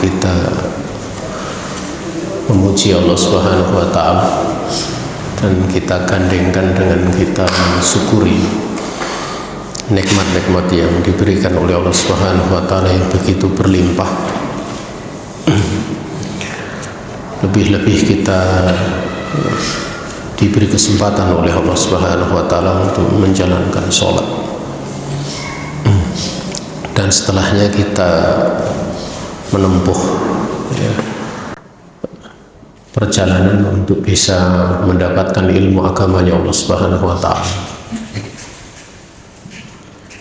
kita memuji Allah Subhanahu wa Ta'ala, dan kita gandengkan dengan kita mensyukuri nikmat-nikmat yang diberikan oleh Allah Subhanahu wa Ta'ala yang begitu berlimpah. Lebih-lebih kita diberi kesempatan oleh Allah Subhanahu wa Ta'ala untuk menjalankan sholat, dan setelahnya kita menempuh perjalanan untuk bisa mendapatkan ilmu agamanya Allah Subhanahu wa Ta'ala.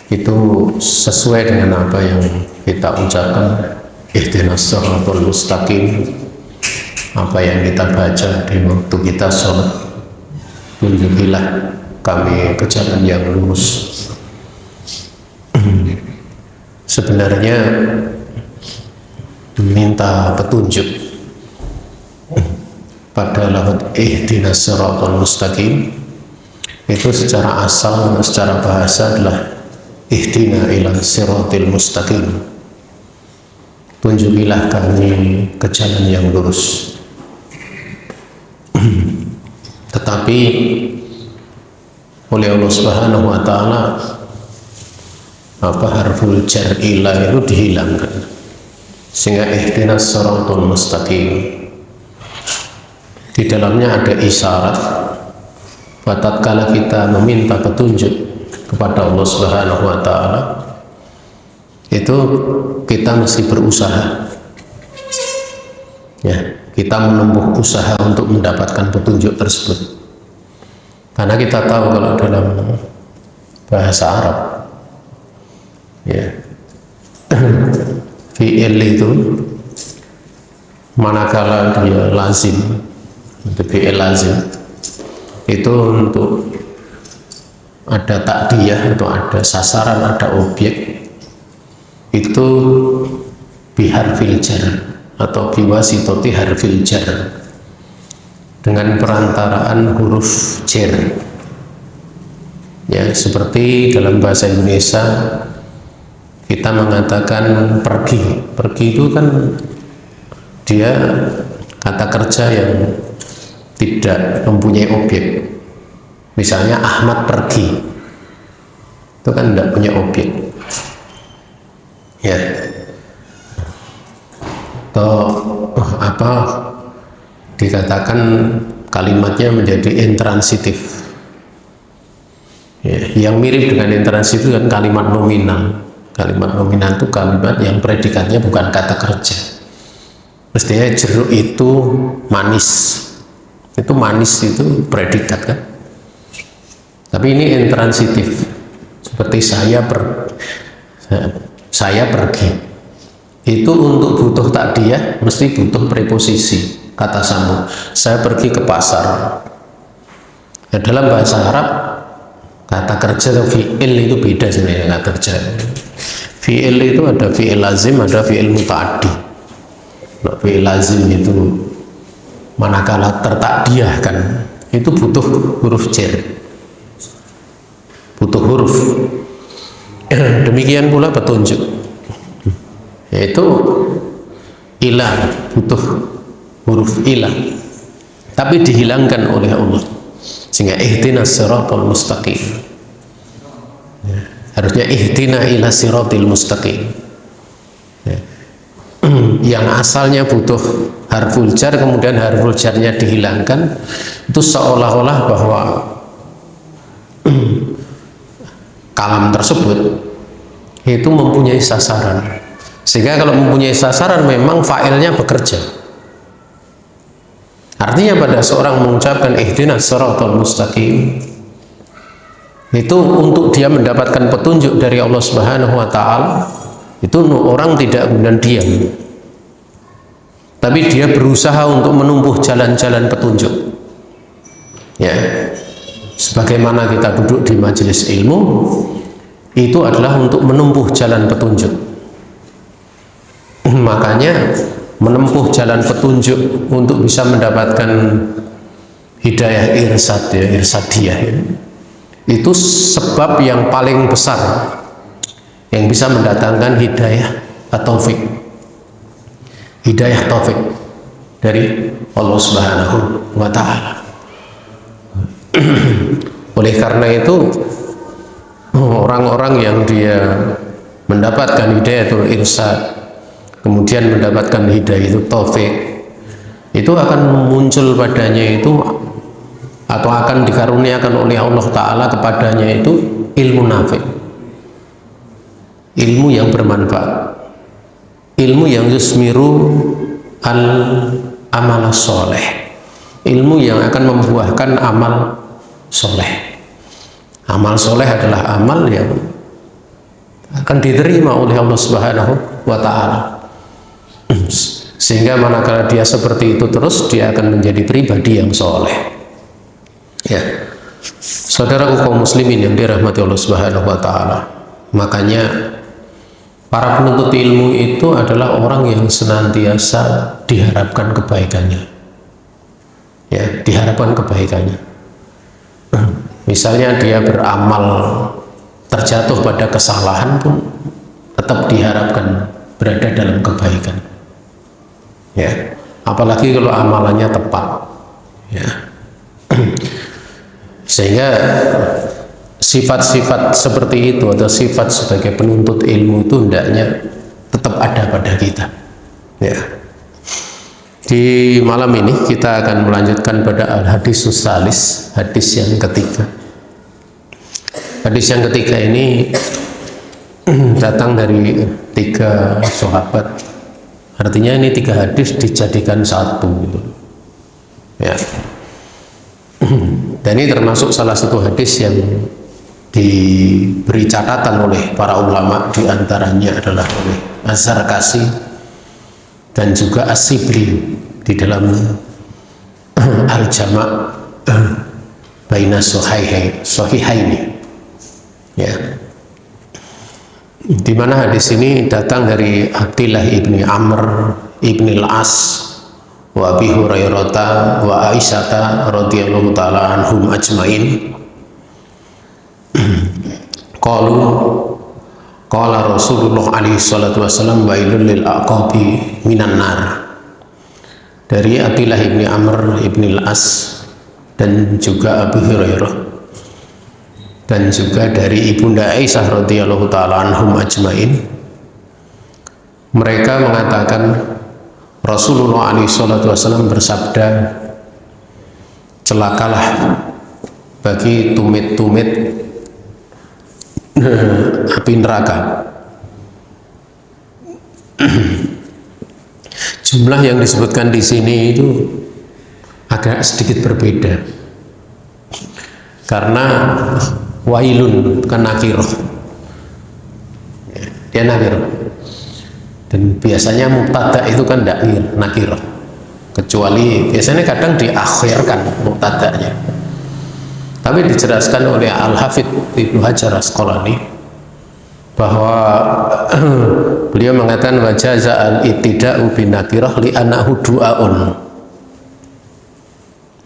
Itu sesuai dengan apa yang kita ucapkan, ihdinas shiratal mustaqim, apa yang kita baca di waktu kita sholat, tunjukilah kami ke jalan yang lurus. Sebenarnya minta petunjuk pada lafaz ihdinas shiratal mustaqim itu secara asal, secara bahasa adalah ihdina ila siratil mustaqim, tunjukilah kami ke jalan yang lurus. Tetapi oleh Allah Subhanahu wa Ta'ala harful jar ila itu dihilangkan, sehingga ihdinas siratal mustaqim di dalamnya ada isyarat bahwa tatkala kita meminta petunjuk kepada Allah Subhanahu wa Ta'ala, itu kita mesti berusaha, ya, kita menempuh usaha untuk mendapatkan petunjuk tersebut. Karena kita tahu kalau dalam bahasa Arab, ya, fi'il itu manakala dia lazim, itu fi'il lazim itu untuk ada takdiyah atau ada sasaran, ada objek, itu biharfil jar atau biwasitoti harfil jar, dengan perantaraan huruf jar, ya, seperti dalam bahasa Indonesia kita mengatakan pergi. Pergi itu kan dia kata kerja yang tidak mempunyai objek. Misalnya Ahmad pergi, itu kan tidak punya objek, ya. Atau apa dikatakan kalimatnya menjadi intransitif, ya. Yang mirip dengan intransitif kan kalimat nominal. Kalimat nominal itu kalimat yang predikatnya bukan kata kerja. Mestinya jeruk itu manis, itu manis itu predikat kan. Tapi ini intransitif, seperti saya pergi. Itu untuk butuh takdiyah mesti butuh preposisi, kata sambung. Saya pergi ke pasar. Ya, dalam bahasa Arab kata kerja atau fi'il itu beda sebenarnya. Kata kerja fi'il itu ada fi'il lazim, ada fi'il muta'addi. Nah, fi'il lazim itu manakala tertakdiyahkan itu butuh huruf jar, butuh huruf. Demikian pula petunjuk, yaitu ilah, butuh huruf ilah, tapi dihilangkan oleh Allah, sehingga ihdinas siratal mustaqim, ya, harusnya ihdina ila siratil mustaqim, ya. Yang asalnya butuh harful jar, kemudian harful jarnya dihilangkan, itu seolah-olah bahwa kalam tersebut itu mempunyai sasaran, sehingga kalau mempunyai sasaran memang fa'ilnya bekerja. Artinya pada seorang mengucapkan ihdinas siratal mustaqim itu untuk dia mendapatkan petunjuk dari Allah Subhanahu wa Ta'ala, itu orang tidak kemudian diam, tapi dia berusaha untuk menempuh jalan-jalan petunjuk, ya. Sebagaimana kita duduk di majelis ilmu, itu adalah untuk menempuh jalan petunjuk. Makanya menempuh jalan petunjuk untuk bisa mendapatkan hidayah irsad, ya, irsadiyah, ya, itu sebab yang paling besar yang bisa mendatangkan hidayah atau taufik. hidayah taufik dari Allah Subhanahu wa Ta'ala. Oleh karena itu orang-orang yang dia mendapatkan hidayatul irsyad, kemudian mendapatkan hidayah taufik, itu akan muncul padanya itu, atau akan dikaruniakan oleh Allah Ta'ala kepadanya itu ilmu nafi', ilmu yang bermanfaat, ilmu yang yusmiru al amal soleh, ilmu yang akan membuahkan amal soleh. Amal soleh adalah amal yang akan diterima oleh Allah Subhanahu wa Ta'ala, sehingga manakala dia seperti itu terus, dia akan menjadi pribadi yang soleh. Ya, saudaraku kaum muslimin yang dirahmati Allah Subhanahu wa Ta'ala, makanya para penuntut ilmu itu adalah orang yang senantiasa diharapkan kebaikannya. Ya, diharapkan kebaikannya. Misalnya dia beramal terjatuh pada kesalahan pun tetap diharapkan berada dalam kebaikan. Ya, apalagi kalau amalannya tepat. Ya. Sehingga sifat-sifat seperti itu atau sifat sebagai penuntut ilmu itu hendaknya tetap ada pada kita. Ya. Di malam ini kita akan melanjutkan pada al-hadisus salis, hadis yang ketiga. Hadis yang ketiga ini datang dari 3 sahabat. Artinya ini 3 hadis dijadikan satu gitu. Ya. Dan ini termasuk salah satu hadis yang diberi catatan oleh para ulama, diantaranya adalah oleh Az-Zarkasi dan juga As-Sibli di dalam Al-Jama' Baina Sahihaini. Ya. Di mana hadis ini datang dari Abdillah ibni Amr ibni Al-As wa Abi Hurairah wa Aisyata radhiyallahu ta'ala anhum ajmain. Qalu qala Rasulullah alaihi salatu wasallam wailul lil aqabi minan nar. Dari Abdillah ibni Amr ibni Al-As dan juga Abu Hurairah dan juga dari Ibunda Aisyah radhiyallahu ta'ala anhum ajmain, mereka mengatakan Rasulullah alaihi salatu wasallam bersabda, celakalah bagi tumit-tumit api neraka. Jumlah yang disebutkan di sini itu agak sedikit berbeda, karena wailun bukan nakiroh, dia nakiroh, dan biasanya mubtada itu kan tidak nakiroh, kecuali biasanya kadang diakhirkan mubtadanya. Tapi dijelaskan oleh Al-Hafidh Ibnu Hajar Asqalani bahwa beliau mengatakan wajaza al-ittida'u bin nakirah li annahu du'aun.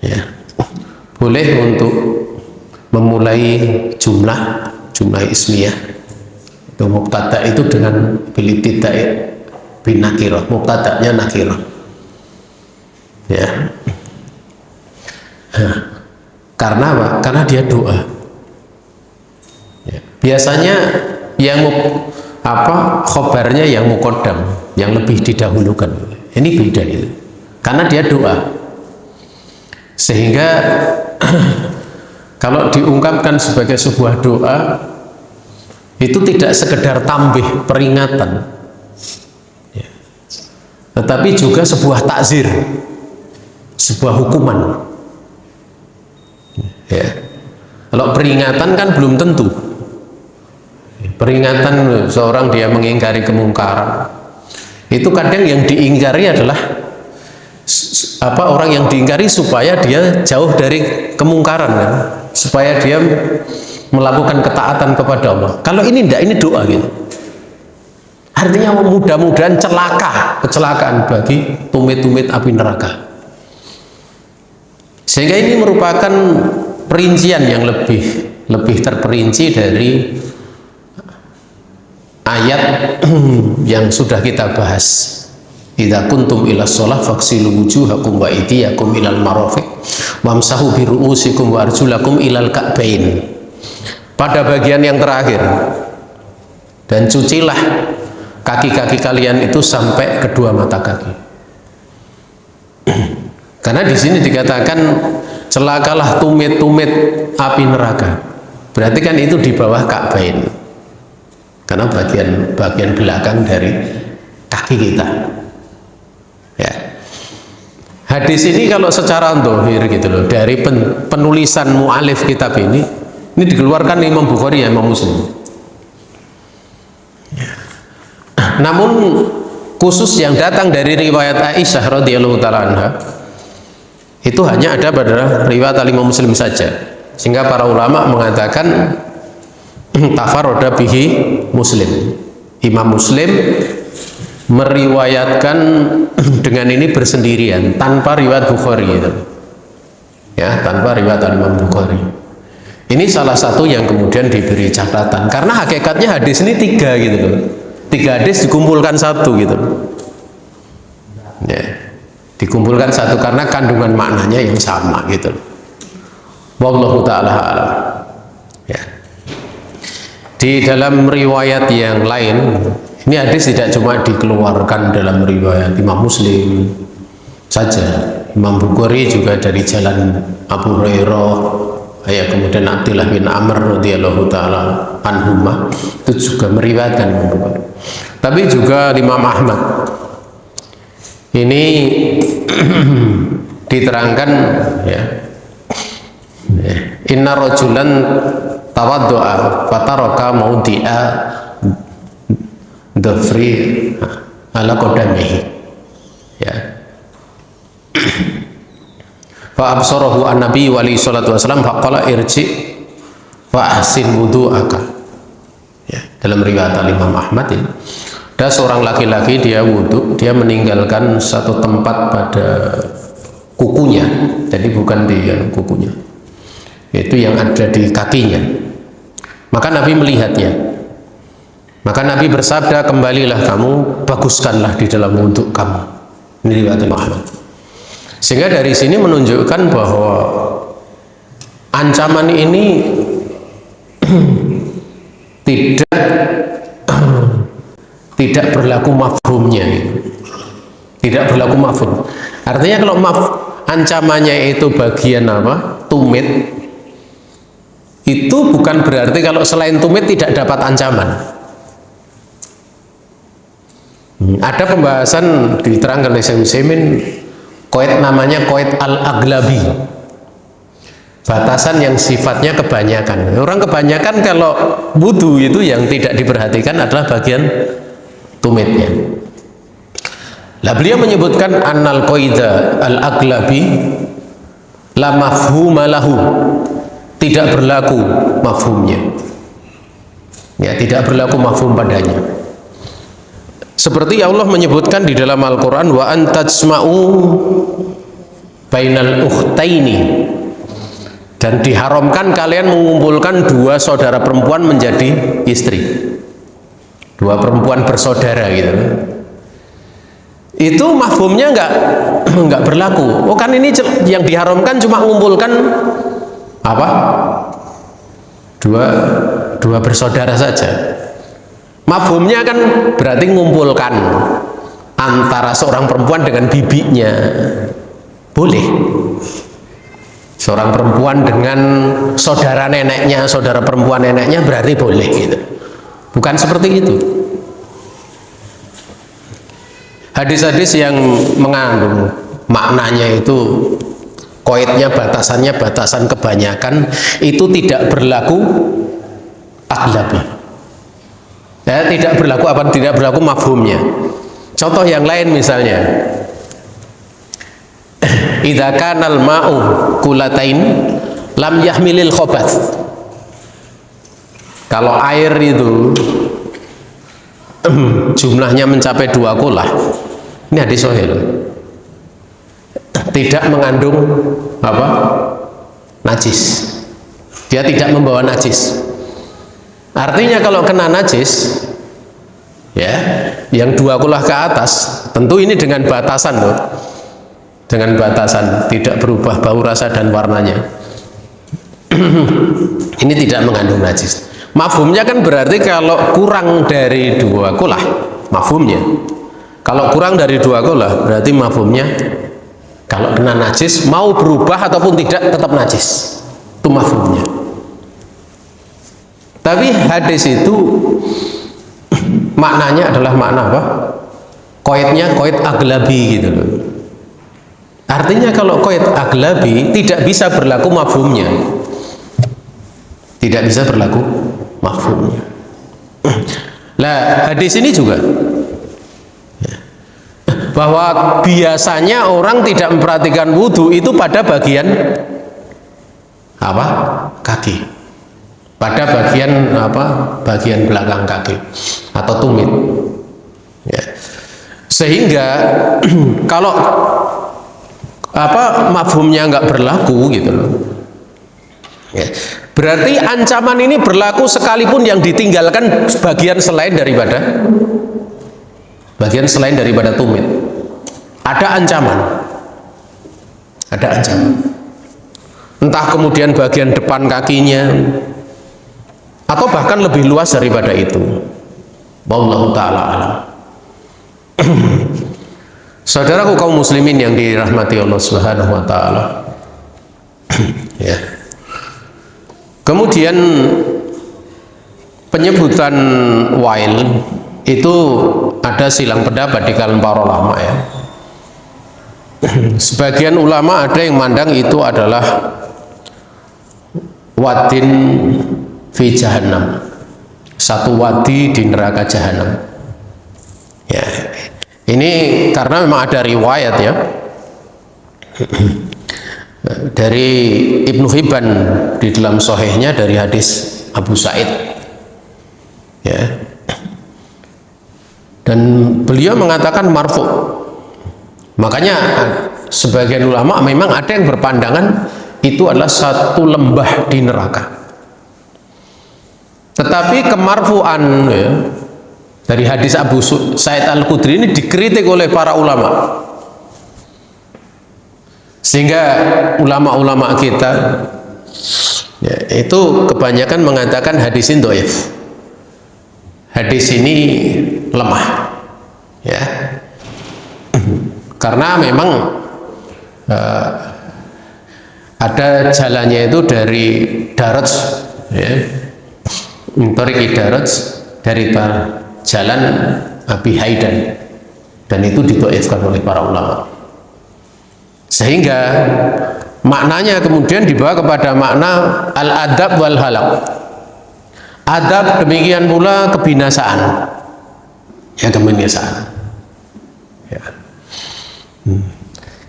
Ya, boleh untuk memulai jumlah ismiyah itu mubtada itu dengan bil ibtida'i bin nakirah, mubtadanya nakirah. Ya. Karena apa? Karena dia doa. Ya. Biasanya yang khobarnya yang muqaddam, yang lebih didahulukan. Ini beda itu. Karena dia doa. Sehingga kalau diungkapkan sebagai sebuah doa, itu tidak sekedar tambih peringatan, ya, tetapi juga sebuah takzir, sebuah hukuman. Ya. Kalau peringatan kan belum tentu. Peringatan seorang dia mengingkari kemungkaran, itu kadang yang diingkari adalah orang yang diingkari supaya dia jauh dari kemungkaran, kan? Supaya dia melakukan ketaatan kepada Allah. Kalau ini tidak, ini doa gitu. Artinya mudah-mudahan kecelakaan bagi tumit-tumit api neraka. Sehingga ini merupakan perincian yang lebih terperinci dari ayat yang sudah kita bahas. idza kuntum ila shalah faghsilu wujuhakum wa aydiyakum ilal marafiq wamsahu bi ru'usikum wa arjulakum ilal ka'bain. Pada bagian yang terakhir, dan cucilah kaki-kaki kalian itu sampai kedua mata kaki. Karena di sini dikatakan celakalah tumit-tumit api neraka. Berarti kan itu di bawah ka'bain. Karena bagian belakang dari kaki kita. Ya. Hadis ini kalau secara zahir gitu loh, dari penulisan mu'alif kitab ini dikeluarkan Imam Bukhari ya Imam Muslim. Namun khusus yang datang dari riwayat Aisyah radhiyallahu taala anha itu hanya ada pada riwayat Imam Muslim saja, sehingga para ulama mengatakan tafarroda bihi Muslim. Imam Muslim meriwayatkan dengan ini bersendirian tanpa riwayat Bukhari gitu. Ya, tanpa riwayat Imam Bukhari. Ini salah satu yang kemudian diberi catatan, karena hakikatnya hadis ini 3 gitu loh. 3 hadis dikumpulkan satu gitu. Ya, dikumpulkan satu karena kandungan maknanya yang sama gitu. Wallahu ta'ala alam. Ya. Di dalam riwayat yang lain, ini hadis tidak cuma dikeluarkan dalam riwayat Imam Muslim saja. Imam Bukhari juga dari jalan Abu Hurairah, ya, kemudian Abdullah bin Amr radhiyallahu taala anhuma itu juga meriwayatkan Imam Bukhari. Tapi juga Imam Ahmad ini diterangkan ya, inna rajulan tawaddu'a fataraka maudi'a dhafri ala qadamihi, ya. Fa absarahu an-nabi wa alaihi salatu wasallam faqala irji fa ahsin wudu'aka. Ya, dalam riwayat Imam Ahmad ya, ada seorang laki-laki dia wudhu, dia meninggalkan satu tempat pada kukunya, jadi bukan di kukunya, itu yang ada di kakinya. Maka Nabi melihatnya, maka Nabi bersabda, kembalilah kamu, baguskanlah di dalam wudhu kamu. Ini riwayat Imam Ahmad. Sehingga dari sini menunjukkan bahwa ancaman ini tidak berlaku mafhumnya, tidak berlaku mafhum. Artinya kalau ancamannya itu bagian apa, tumit, itu bukan berarti kalau selain tumit tidak dapat ancaman. Ada pembahasan diterangkan oleh Syekh Utsaimin, qaid namanya qaid al-aglabi, batasan yang sifatnya kebanyakan. Orang kebanyakan kalau wudu itu yang tidak diperhatikan adalah bagian tumitnya. Lah beliau menyebutkan annal qaida al-aglabi la mafhuma lahu, tidak berlaku mafhumnya. Ya, tidak berlaku mafhum padanya. Seperti Allah menyebutkan di dalam Al-Quran, wa antajma'u bainal ukhtaini, dan diharamkan kalian mengumpulkan dua saudara perempuan menjadi istri, dua perempuan bersaudara gitu. Itu mafhumnya enggak berlaku. Oh kan ini yang diharamkan cuma mengumpulkan apa? Dua bersaudara saja. Mafhumnya kan berarti mengumpulkan antara seorang perempuan dengan bibinya, boleh. Seorang perempuan dengan saudara neneknya, saudara perempuan neneknya berarti boleh gitu. Bukan seperti itu. Hadis-hadis yang mengandung maknanya itu koidnya, batasannya batasan kebanyakan, itu tidak berlaku aglabi. Ya, tidak berlaku apa? Tidak berlaku mafhumnya. Contoh yang lain misalnya, idza kanal ma'u kulatain lam yahmilil khobath. Kalau air itu jumlahnya mencapai 2 kulah, ini hadis sahih, tidak mengandung apa? Najis. Dia tidak membawa najis. Artinya kalau kena najis ya, yang 2 kulah ke atas, tentu ini dengan batasan loh, dengan batasan tidak berubah bau, rasa dan warnanya. Ini tidak mengandung najis. Mafhumnya kan berarti kalau kurang dari 2 kulah, mafhumnya kalau kurang dari 2 kulah berarti mafhumnya kalau kena najis mau berubah ataupun tidak tetap najis, itu mafhumnya. Tapi hadis itu maknanya adalah makna apa? Qaidnya qaid aglabi gitu loh. Artinya kalau qaid aglabi tidak bisa berlaku mafhumnya. Tidak bisa berlaku mafhumnya. Lah hadis ini juga bahwa biasanya orang tidak memperhatikan wudhu itu pada bagian apa? Kaki. Pada bagian apa? Bagian belakang kaki atau tumit. Ya. Sehingga kalau apa mafhumnya nggak berlaku gitu loh. Ya. Berarti ancaman ini berlaku sekalipun yang ditinggalkan bagian selain daripada tumit. Ada ancaman. Ada ancaman. Entah kemudian bagian depan kakinya atau bahkan lebih luas daripada itu. Wallahu ta'ala alam. Saudaraku kaum muslimin yang dirahmati Allah Subhanahu wa taala. Ya. Kemudian penyebutan wail itu ada silang pendapat di kalangan para ulama ya. Sebagian ulama ada yang mandang itu adalah wadin fi jahannam, satu wadi di neraka jahanam. Ya, ini karena memang ada riwayat ya dari Ibnu Hibban di dalam sahihnya dari hadis Abu Sa'id ya, dan beliau mengatakan marfu. Makanya sebagian ulama memang ada yang berpandangan itu adalah satu lembah di neraka. Tetapi kemarfuan ya, dari hadis Abu Sa'id Al-Khudri ini dikritik oleh para ulama, sehingga ulama-ulama kita ya, itu kebanyakan mengatakan hadis ini dhaif, hadis ini lemah ya, karena memang ada jalannya itu dari Daraj ya, Tariqi Daraj, dari jalan Abi Haidan, dan itu didhaifkan oleh para ulama, sehingga maknanya kemudian dibawa kepada makna al-adab wal halak. Adab demikian pula kebinasaan ya, kebinasaan ya.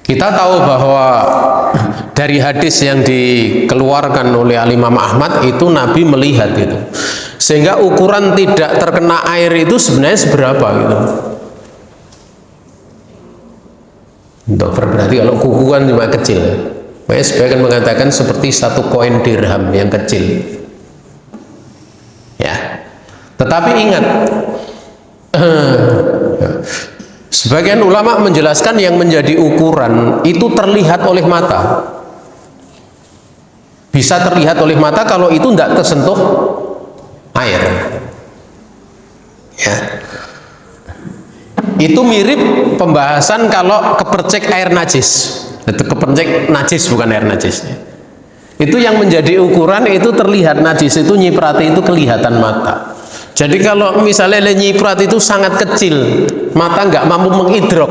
Kita tahu bahwa dari hadis yang dikeluarkan oleh Imam Ahmad itu Nabi melihat itu, sehingga ukuran tidak terkena air itu sebenarnya seberapa gitu. Berarti kalau kuku kan cuma kecil, makanya sebagian mengatakan seperti satu koin dirham yang kecil ya. Tetapi ingat, sebagian ulama menjelaskan yang menjadi ukuran itu terlihat oleh mata, bisa terlihat oleh mata kalau itu tidak tersentuh air ya. Itu mirip pembahasan kalau kepercik air najis. Itu kepercik najis, bukan air najis. Itu yang menjadi ukuran itu terlihat najis, itu nyiprati itu kelihatan mata. Jadi kalau misalnya nyiprat itu sangat kecil, mata nggak mampu mengidrok,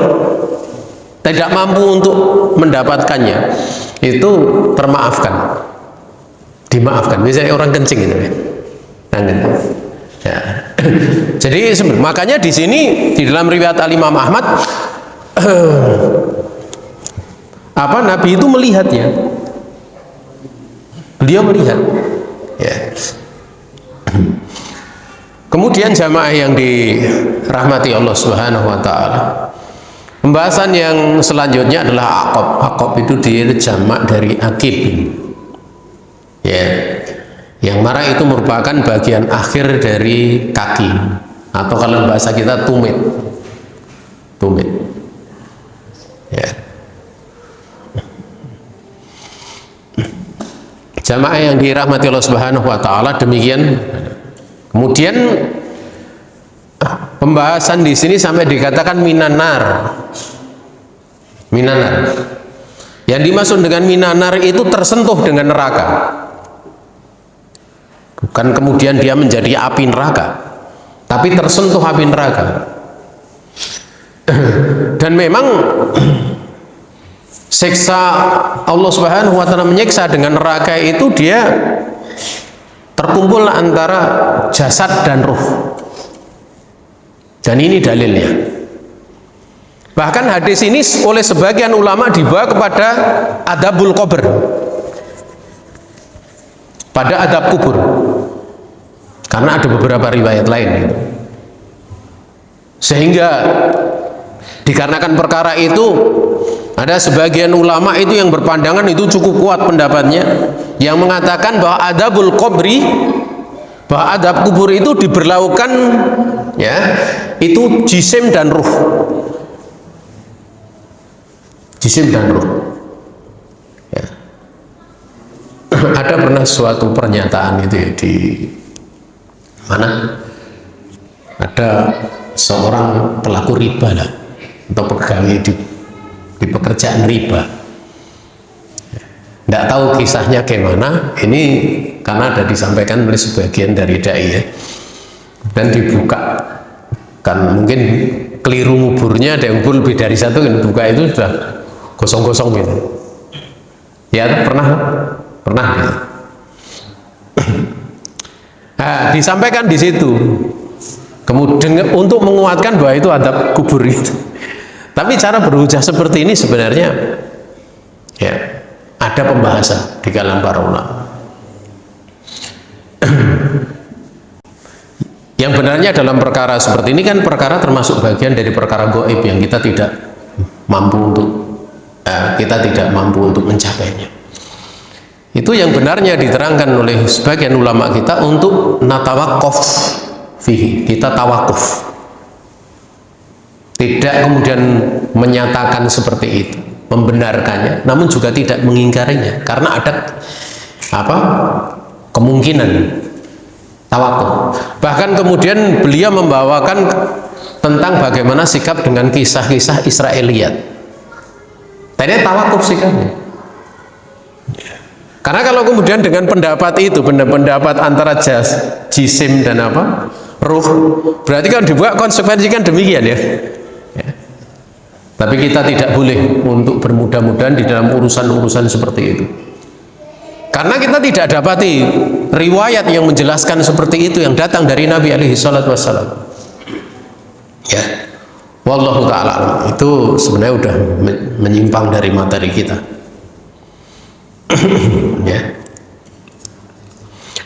tidak mampu untuk mendapatkannya, itu termaafkan, dimaafkan. Misalnya orang kencing itu ya, ya. Jadi makanya di sini di dalam riwayat Al-Imam Ahmad apa Nabi itu melihatnya, beliau melihat ya. Kemudian jamaah yang dirahmati Allah Subhanahu wa taala, pembahasan yang selanjutnya adalah aqab. Aqab itu jamak dari akib ya, yang mana itu merupakan bagian akhir dari kaki atau kalau bahasa kita tumit, tumit, ya. Jamaah yang dirahmati Allah Subhanahu wa taala, demikian. Kemudian pembahasan di sini sampai dikatakan minanar. Minanar. Yang dimaksud dengan minanar itu tersentuh dengan neraka. Bukan kemudian dia menjadi api neraka, tapi tersentuh api neraka. Dan memang siksa Allah Subhanahu wa taala menyiksa dengan neraka itu dia terkumpul antara jasad dan ruh. Dan ini dalilnya. Bahkan hadis ini oleh sebagian ulama dibawa kepada adabul qabr, pada adab kubur, karena ada beberapa riwayat lain gitu. Sehingga dikarenakan perkara itu ada sebagian ulama itu yang berpandangan itu cukup kuat pendapatnya, yang mengatakan bahwa adabul qabri, bahwa adab kubur itu diberlakukan ya, itu jisim dan ruh, jisim dan ruh ya. Ada pernah suatu pernyataan itu ya, di mana ada seorang pelaku riba lah, atau pegawai di pekerjaan riba. Tidak tahu kisahnya gimana, ini karena ada disampaikan oleh sebagian dari dai ya, dan dibuka kan, mungkin keliru nguburnya, ada yang lebih dari satu, yang buka itu sudah gosong-gosong gitu ya. Pernah gitu. Nah, disampaikan di situ kemudian untuk menguatkan bahwa itu adab kubur itu. Tapi cara berhujah seperti ini sebenarnya ya ada pembahasan di kalangan para ulama. Yang benarnya dalam perkara seperti ini kan perkara termasuk bagian dari perkara gaib yang kita tidak mampu untuk mencapainya. Itu yang benarnya diterangkan oleh sebagian ulama kita untuk natawakuf fihi, kita tawakuf, tidak kemudian menyatakan seperti itu, membenarkannya, namun juga tidak mengingkarinya, karena ada kemungkinan tawakuf. Bahkan kemudian beliau membawakan tentang bagaimana sikap dengan kisah-kisah Israiliyat. Tadi tawakuf sikapnya. Karena kalau kemudian dengan pendapat itu, pendapat antara jisim dan ruh, berarti kan dibuat konsekuensi kan demikian ya. Tapi kita tidak boleh untuk bermudah-mudahan di dalam urusan-urusan seperti itu, karena kita tidak dapati riwayat yang menjelaskan seperti itu yang datang dari Nabi alaihi salatu wassalam ya. Wallahu ta'ala, itu sebenarnya udah menyimpang dari materi kita ya.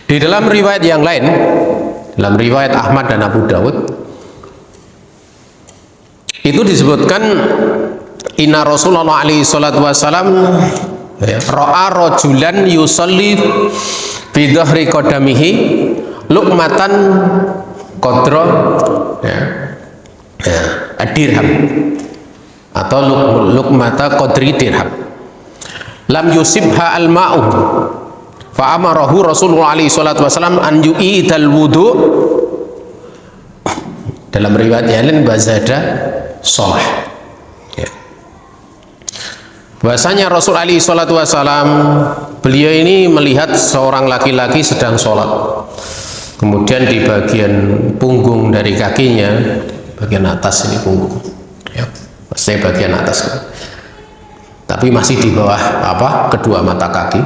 Di dalam riwayat yang lain, dalam riwayat Ahmad dan Abu Dawud, itu disebutkan inna Rasulullah alaihi salatu wassalam ra'a rajulan yusalli fi dhahri qadamihi luqmatan qadra dirham, atau luqmata qadri dirham, lam yusibha al-ma'u fa amarahu Rasulullah alaihi salatu wasallam an yu'idal wudu. Dalam riwayat yang lain bazada sholah ya. Bahasanya Rasul alaihi salatu wasallam, beliau ini melihat seorang laki-laki sedang sholat, kemudian di bagian punggung dari kakinya, bagian atas ini punggung ya, maksudnya bagian atas, tapi masih di bawah kedua mata kaki,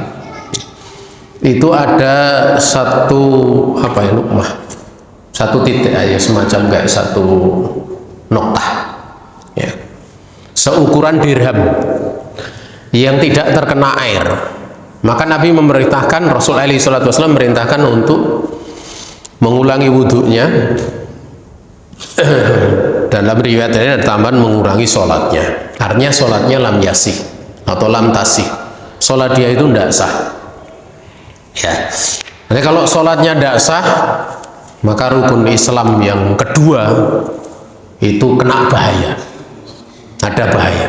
itu ada satu lukmah, satu titik aja, semacam kayak satu noktah ya, seukuran dirham yang tidak terkena air. Maka Nabi memerintahkan, Rasul alaihi salatu wasallam memerintahkan untuk mengulangi wudhunya. Dalam riwayat ini ada tambahan mengurangi sholatnya, artinya sholatnya lam yasih atau lam tasih, sholat dia itu tidak sah ya. Jadi kalau sholatnya tidak sah, maka rukun Islam yang kedua itu kena bahaya, ada bahaya.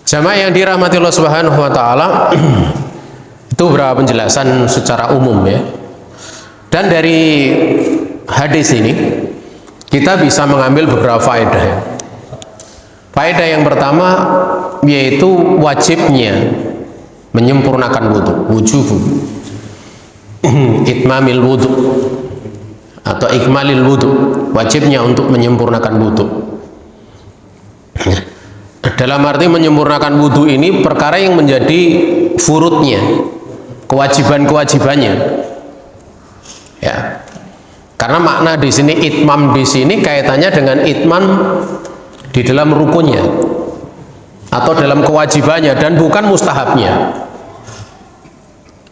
Jamaah yang dirahmati Allah Subhanahu wa taala, itu beberapa penjelasan secara umum ya. Dan dari hadis ini kita bisa mengambil beberapa faedah. Faedah yang pertama yaitu wajibnya menyempurnakan wudu, wujubu itmamil wudu atau ikmalil wudu, wajibnya untuk menyempurnakan wudu. Dalam arti menyempurnakan wudu ini perkara yang menjadi furudnya, kewajiban-kewajibannya. Ya. Karena makna di sini itmam di sini kaitannya dengan itmam di dalam rukunnya atau dalam kewajibannya dan bukan mustahabnya.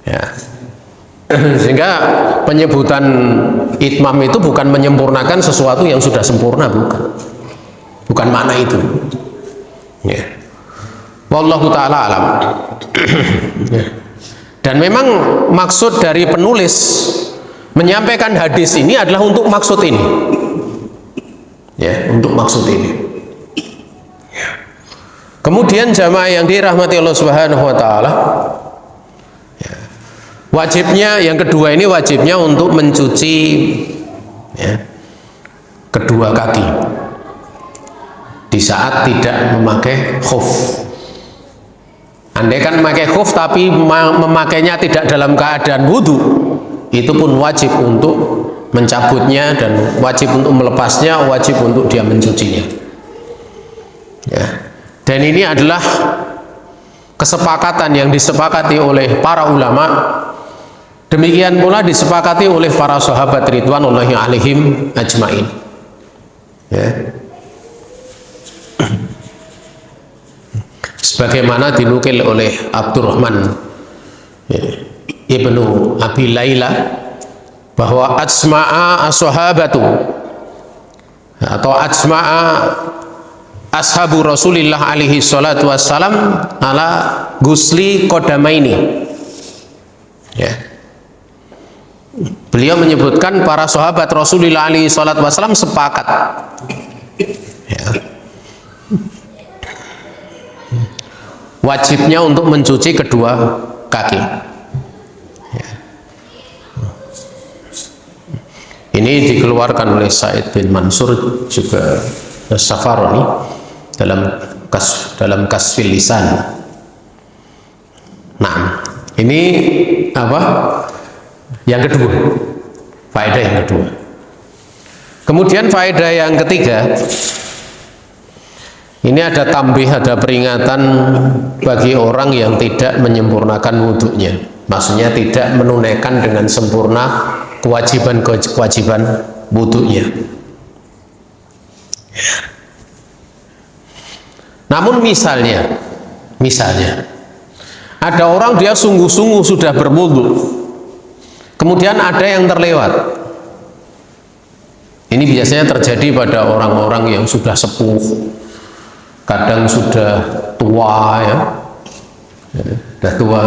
Ya. Sehingga penyebutan itmam itu bukan menyempurnakan sesuatu yang sudah sempurna, bukan makna itu ya. Wallahu ta'ala alam. Ya. Dan memang maksud dari penulis menyampaikan hadis ini adalah untuk maksud ini ya, untuk maksud ini ya. Kemudian jamaah yang dirahmati Allah Subhanahu wa ta'ala, wajibnya yang kedua ini wajibnya untuk mencuci ya, kedua kaki di saat tidak memakai khuf. Andai kan memakai khuf tapi memakainya tidak dalam keadaan wudhu, itu pun wajib untuk mencabutnya dan wajib untuk melepasnya, wajib untuk dia mencucinya ya. Dan ini adalah kesepakatan yang disepakati oleh para ulama. Demikian pula disepakati oleh para sahabat ridwanullahi alaihim ajmain ya. Sebagaimana dinukil oleh Abdurrahman ya, Ibnu Abi Laila bahwa ajma'a as-sahabatu atau ajma'a ashabu Rasulillah alaihi salatu wassalam ala gusli qadamaini ya. Beliau menyebutkan para sahabat Rasulullah alaihi salatu wassalam sepakat ya, wajibnya untuk mencuci kedua kaki ya. Ini dikeluarkan oleh Said bin Mansur juga Safaroni dalam Kasfil Lisan. Nah, ini apa? Yang kedua, faedah yang kedua. Kemudian faedah yang ketiga, ini ada tambih, ada peringatan bagi orang yang tidak menyempurnakan wudhunya. Maksudnya tidak menunaikan dengan sempurna kewajiban wudhunya. Namun misalnya ada orang dia sungguh-sungguh sudah berwudhu, kemudian ada yang terlewat. Ini biasanya terjadi pada orang-orang yang sudah sepuh, kadang sudah tua ya, sudah tua,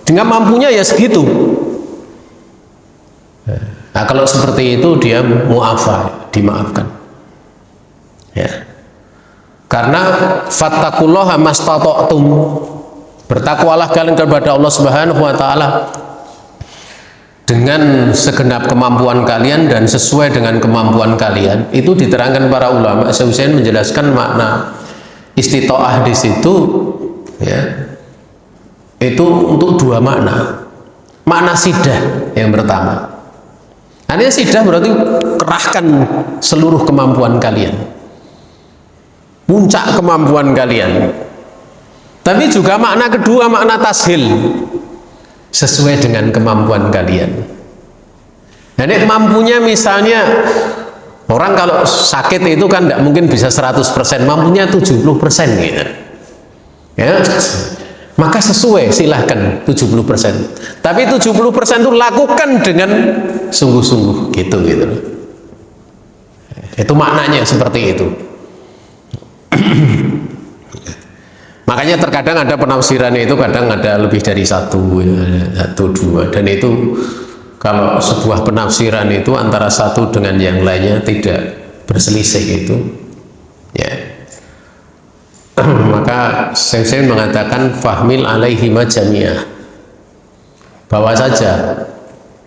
dengan mampunya ya segitu. Nah, kalau seperti itu dia mu'afa, dimaafkan ya. Karena fattaqullaha mastata'tum, bertakwalah kalian kepada Allah Subhanahu wa taala dengan segenap kemampuan kalian dan sesuai dengan kemampuan kalian. Itu diterangkan para ulama. Syekh Utsaimin menjelaskan makna istitoah di situ ya, itu untuk dua makna. Makna sidah yang pertama, artinya sidah berarti kerahkan seluruh kemampuan kalian, puncak kemampuan kalian. Tapi juga makna kedua, makna tashil, sesuai dengan kemampuan kalian. Jadi mampunya misalnya orang kalau sakit itu kan tidak mungkin bisa 100%, mampunya 70% gitu ya, maka sesuai silahkan 70%, tapi 70% itu lakukan dengan sungguh-sungguh gitu. Itu maknanya seperti itu. Makanya terkadang ada penafsirannya itu kadang ada lebih dari satu, ya, satu dua, dan itu kalau sebuah penafsiran itu antara satu dengan yang lainnya tidak berselisih itu, ya, maka saya mengatakan fahmil alaihi majamiyah, bawa saja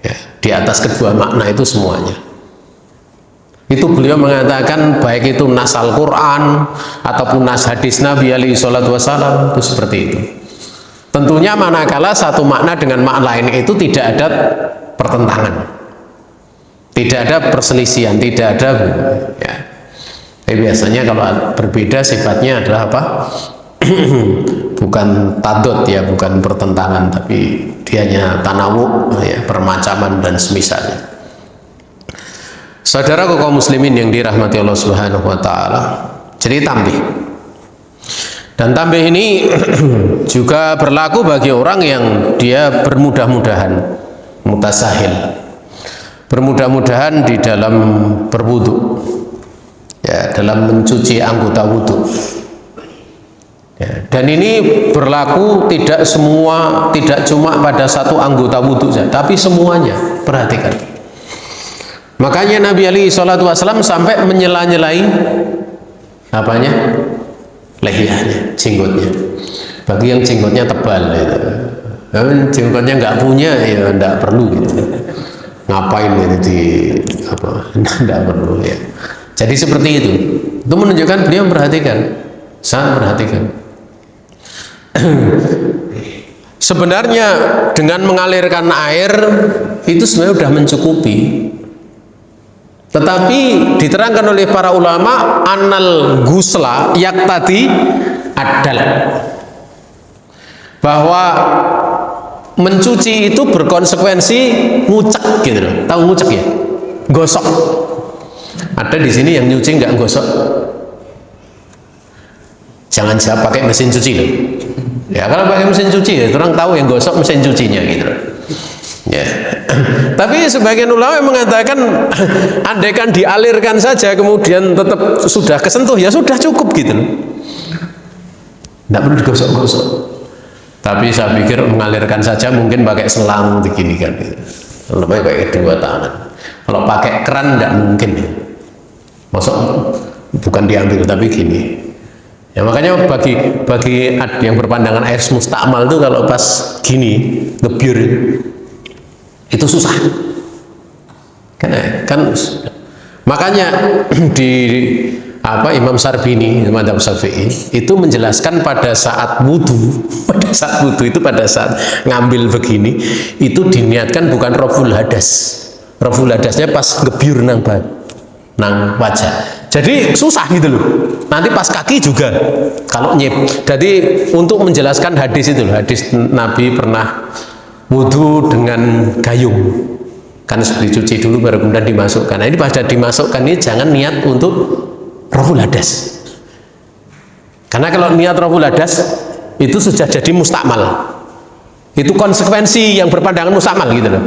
ya, di atas kedua makna itu semuanya. Itu beliau mengatakan baik itu nas Al-Quran ataupun nas hadis Nabi alaihi salatu wassalam, itu seperti itu. Tentunya manakala satu makna dengan makna lain itu tidak ada pertentangan, tidak ada perselisihan, tidak ada ya. Tapi biasanya kalau berbeda sifatnya adalah apa? Bukan tadot ya, bukan pertentangan, tapi dianya tanawuk ya, permacaman dan semisalnya. Saudara kaum muslimin yang dirahmati Allah Subhanahu wa taala, jadi tambih. Dan tambih ini juga berlaku bagi orang yang dia bermudah-mudahan, mutasahil, bermudah-mudahan di dalam berwudu, ya, dalam mencuci anggota wudu. Ya, dan ini berlaku tidak semua, tidak cuma pada satu anggota wudu saja, tapi semuanya. Perhatikan. Makanya Nabi alaihi salatu wasallam sampai menyela-nyelai apanya? Lehiyahnya, jenggotnya. Bagi yang jenggotnya tebal gitu. Jenggotnya nggak punya ya nggak perlu gitu. Ngapain gitu di apa? Nggak perlu ya. Jadi seperti itu. Itu menunjukkan beliau memperhatikan, sangat memperhatikan. Sebenarnya dengan mengalirkan air itu sebenarnya sudah mencukupi. Tetapi diterangkan oleh para ulama annal gusla yaktadi adal, bahwa mencuci itu berkonsekuensi ngucek gitu loh. Tahu ngucek ya? Gosok. Ada di sini yang nyuci nggak gosok? Jangan siap pakai mesin cuci loh. Ya kalau pakai mesin cuci ya orang tahu yang gosok mesin cucinya gitu loh. Ya. Tapi sebagian ulama mengatakan andaikan dialirkan saja kemudian tetap sudah kesentuh ya sudah cukup gitu loh. Tidak perlu digosok-gosok. Tapi saya pikir mengalirkan saja mungkin pakai selang begini kan gitu. Kalau pakai dua tangan. Kalau pakai keran tidak mungkin ya. Masuk bukan diambil tapi gini. Ya makanya bagi yang berpandangan air mustakmal itu kalau pas gini ngebyur itu susah kan makanya di apa Imam Syarbini Madzhab Syafi'i itu menjelaskan pada saat wudu itu pada saat ngambil begini itu diniatkan bukan raful hadasnya pas ngebyur nang wajah, jadi susah gitu loh. Nanti pas kaki juga kalau nyep, jadi untuk menjelaskan hadis itu loh, hadis Nabi pernah wudu dengan gayung kan dicuci dulu baru kemudian dimasukkan. Nah ini pada dimasukkan ini jangan niat untuk raful hadas, karena kalau niat raful hadas itu sudah jadi mustakmal, itu konsekuensi yang berpandangan mustakmal gitu loh.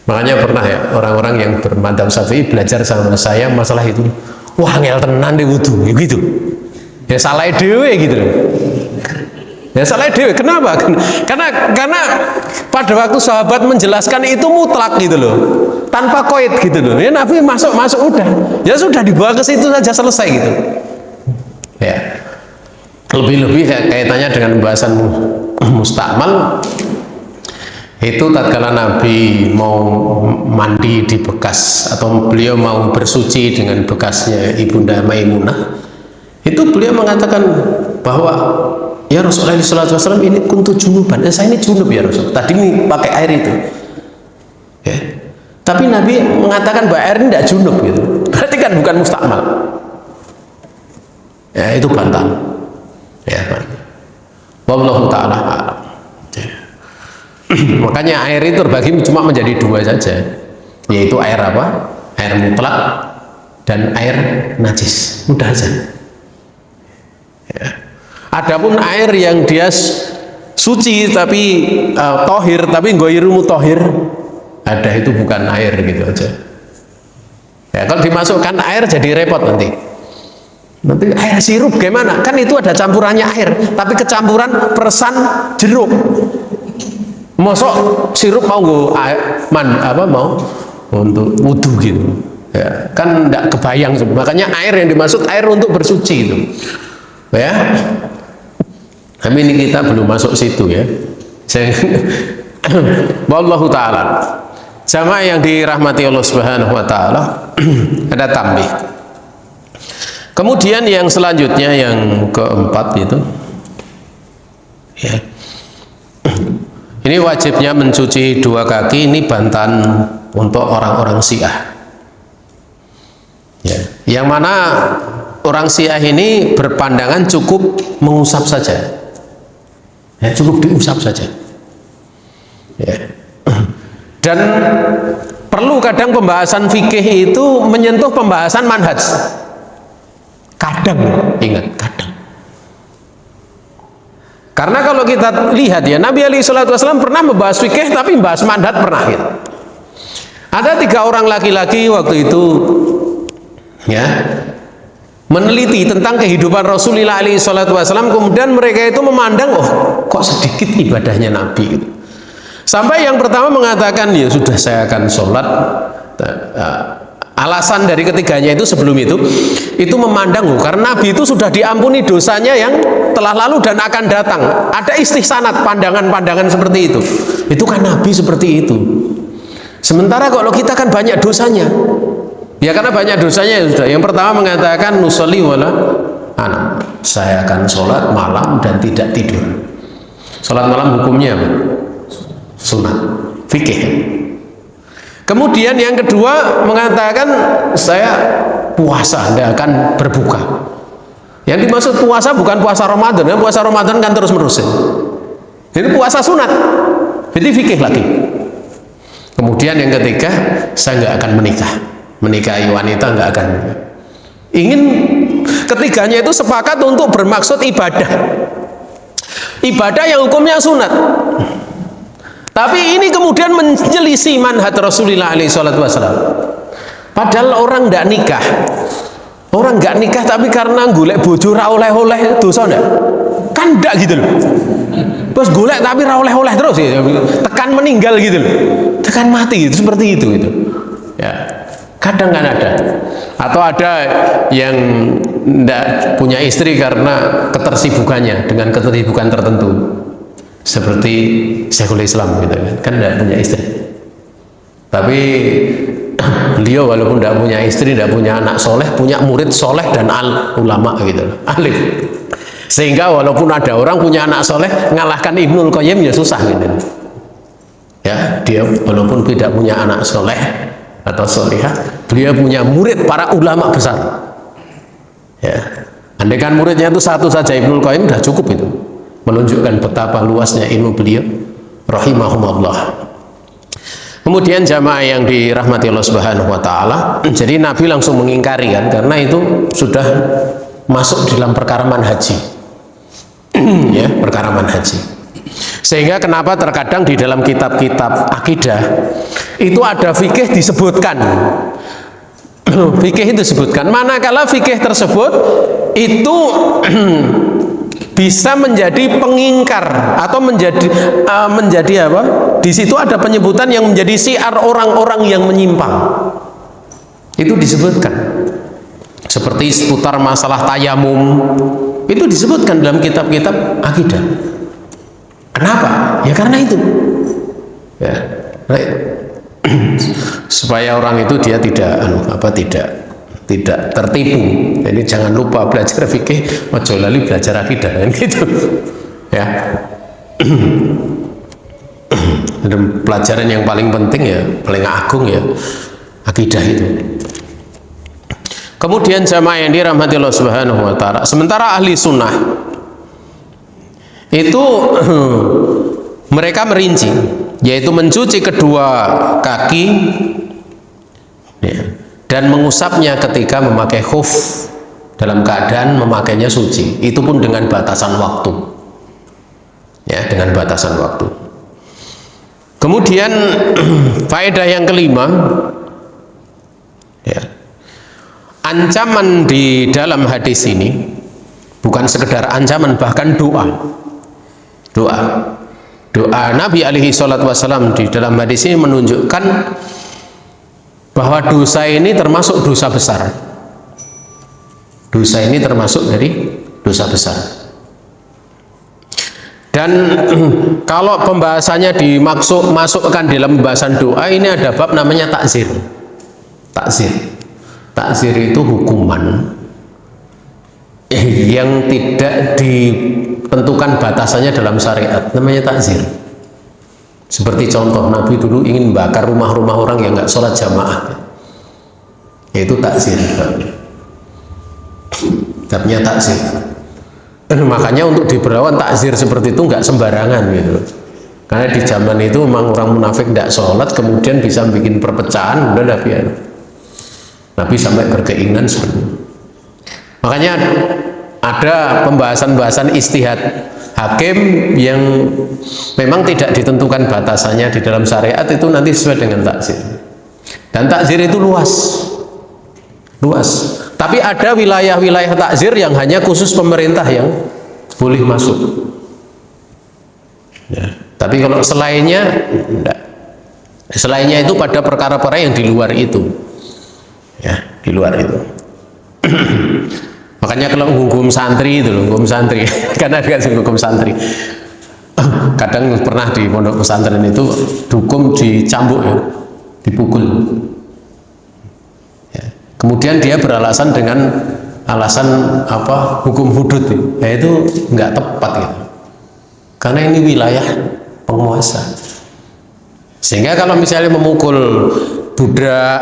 Makanya pernah ya orang-orang yang bermadzhab Syafi'i belajar sama saya masalah itu, wah ngel tenan deh wudu gitu ya, salah dewe gitu loh. Ya salah dewe. Kenapa? Karena pada waktu sahabat menjelaskan itu mutlak gitu loh, tanpa koid gitu loh. Ya Nabi masuk udah, ya sudah dibawa ke situ saja selesai gitu. Ya. Lebih-lebih kaitannya dengan pembahasan mustakmal itu tatkala Nabi mau mandi di bekas atau beliau mau bersuci dengan bekasnya Ibunda Maimunah, itu beliau mengatakan bahwa ya Rasulullah SAW ini kuntu junuban, saya ini junub ya Rasul, tadi ini pakai air itu ya. Tapi Nabi mengatakan bahwa air ini tidak junub gitu, berarti kan bukan mustakmal ya, itu bantahan ya wallahu ta'ala a'lam. Makanya air itu terbagi cuma menjadi dua saja, yaitu air apa? Air mutlak dan air najis, mudah saja ya. Adapun air yang dia suci tapi tohir tapi goiru tohir, ada itu bukan air gitu aja ya. Kalau dimasukkan air jadi repot nanti air sirup gimana, kan itu ada campurannya air tapi kecampuran persan jeruk Mosok sirup mau mau untuk wudhu gitu ya, kan tidak kebayang. Makanya air yang dimaksud air untuk bersuci itu ya. Tapi ini kita belum masuk situ ya. Wallahu ta'ala. Jamaah yang dirahmati Allah Subhanahu wa ta'ala, ada tambih. Kemudian yang selanjutnya yang keempat itu ya, ini wajibnya mencuci dua kaki. Ini bantahan untuk orang-orang Syiah ya, yang mana orang Syiah ini berpandangan cukup mengusap saja ya, cukup diusap saja ya. Dan perlu kadang pembahasan fikih itu menyentuh pembahasan manhaj. Kadang, ingat, kadang. Karena kalau kita lihat ya, Nabi SAW pernah membahas fikih, tapi membahas manhaj pernah gitu. Ada 3 orang laki-laki waktu itu ya, meneliti tentang kehidupan Rasulullah SAW, kemudian mereka itu memandang, oh kok sedikit ibadahnya Nabi gitu. Sampai yang pertama mengatakan, ya sudah saya akan sholat. Alasan dari ketiganya itu sebelum itu memandang, karena Nabi itu sudah diampuni dosanya yang telah lalu dan akan datang. Ada istihsanat, pandangan-pandangan seperti itu. Itu kan Nabi seperti itu. Sementara kalau kita kan banyak dosanya. Ya karena banyak dosanya ya sudah. Yang pertama mengatakan nusolli wala anam. Saya akan sholat malam dan tidak tidur. Sholat malam hukumnya apa? Sunat, fikih. Kemudian yang kedua mengatakan saya puasa, tidak akan berbuka. Yang dimaksud puasa bukan puasa Ramadan, ya, puasa Ramadan kan terus menerus. Ini puasa sunat, jadi fikih lagi. Kemudian yang ketiga, saya nggak akan menikah, menikahi wanita nggak akan. Ingin ketiganya itu sepakat untuk bermaksud ibadah, ibadah yang hukumnya sunat. Tapi ini kemudian menyelisih manhaj Rasulullah SAW. Padahal orang nggak nikah, tapi karena golek bojo ra oleh-oleh dosa ndak? Kan ndak gitu loh. Terus golek tapi ra oleh-oleh terus ya, tekan meninggal gitu loh, tekan mati gitu, seperti itu gitu. Ya, kadang kan ada. Atau ada yang ndak punya istri karena ketersibukannya dengan ketersibukan tertentu. Seperti Syekhul Islam gitu kan tidak punya istri, tapi beliau walaupun tidak punya istri, tidak punya anak soleh, punya murid soleh dan ulama gitu, alim. Sehingga walaupun ada orang punya anak soleh ngalahkan Ibnul Qayyim ya susah gitu. Ya, dia walaupun tidak punya anak soleh atau solihah, beliau punya murid para ulama besar. Ya, andaikan muridnya itu satu saja Ibnul Qayyim sudah cukup itu. Menunjukkan betapa luasnya ilmu beliau rahimahumullah. Kemudian jamaah yang dirahmati Allah Subhanahu wa ta'ala, jadi Nabi langsung mengingkari kan, karena itu sudah masuk dalam perkara manhaji ya, perkara manhaji. Sehingga kenapa terkadang di dalam kitab-kitab akidah itu ada fikih disebutkan, fikih itu disebutkan, manakala fikih tersebut itu bisa menjadi pengingkar atau menjadi apa? Di situ ada penyebutan yang menjadi syiar orang-orang yang menyimpang. Itu disebutkan. Seperti seputar masalah tayamum, itu disebutkan dalam kitab-kitab akidah. Kenapa? Ya karena itu. Ya, supaya orang itu dia tidak tertipu. Jadi jangan lupa belajar fikih, ojo lali belajar akidah kan gitu. Ya. Dan pelajaran yang paling penting ya, paling agung ya akidah itu. Kemudian jamaah yang dirahmati Allah Subhanahu wa ta'ala, sementara ahli sunnah itu mereka merinci, yaitu mencuci kedua kaki ya, dan mengusapnya ketika memakai khuf dalam keadaan memakainya suci, itu pun dengan batasan waktu ya, dengan batasan waktu. Kemudian faedah yang kelima ya, ancaman di dalam hadis ini bukan sekedar ancaman, bahkan doa Doa Nabi alaihi salatu wassalam di dalam hadis ini menunjukkan bahwa dosa ini termasuk dosa besar. Dosa ini termasuk dari dosa besar. Dan kalau pembahasannya dimasukkan dalam pembahasan doa, ini ada bab namanya takzir. Takzir itu hukuman yang tidak ditentukan batasannya dalam syariat, namanya takzir. Seperti contoh, Nabi dulu ingin membakar rumah-rumah orang yang nggak sholat jamaah, yaitu takzir. Namanya takzir. Makanya untuk di Berawan takzir seperti itu nggak sembarangan gitu. Karena di zaman itu memang orang munafik tidak sholat, kemudian bisa bikin perpecahan, udah Nabi sampai berkeinginan seperti itu. Makanya ada pembahasan-pembahasan istihad hakim yang memang tidak ditentukan batasannya di dalam syariat, itu nanti sesuai dengan takzir. Dan takzir itu luas. Tapi ada wilayah-wilayah takzir yang hanya khusus pemerintah yang boleh masuk. Ya. Tapi kalau selainnya, enggak. Selainnya itu pada perkara-perkara yang di luar itu. Ya, di luar itu. Makanya kalau hukum santri itu loh, hukum santri. Karena ada hukum santri. Kadang pernah di pondok pesantren itu hukum dicambuk ya, dipukul. Kemudian dia beralasan dengan alasan apa, hukum hudud, ya itu nggak tepat gitu. Karena ini wilayah penguasa. Sehingga kalau misalnya memukul budak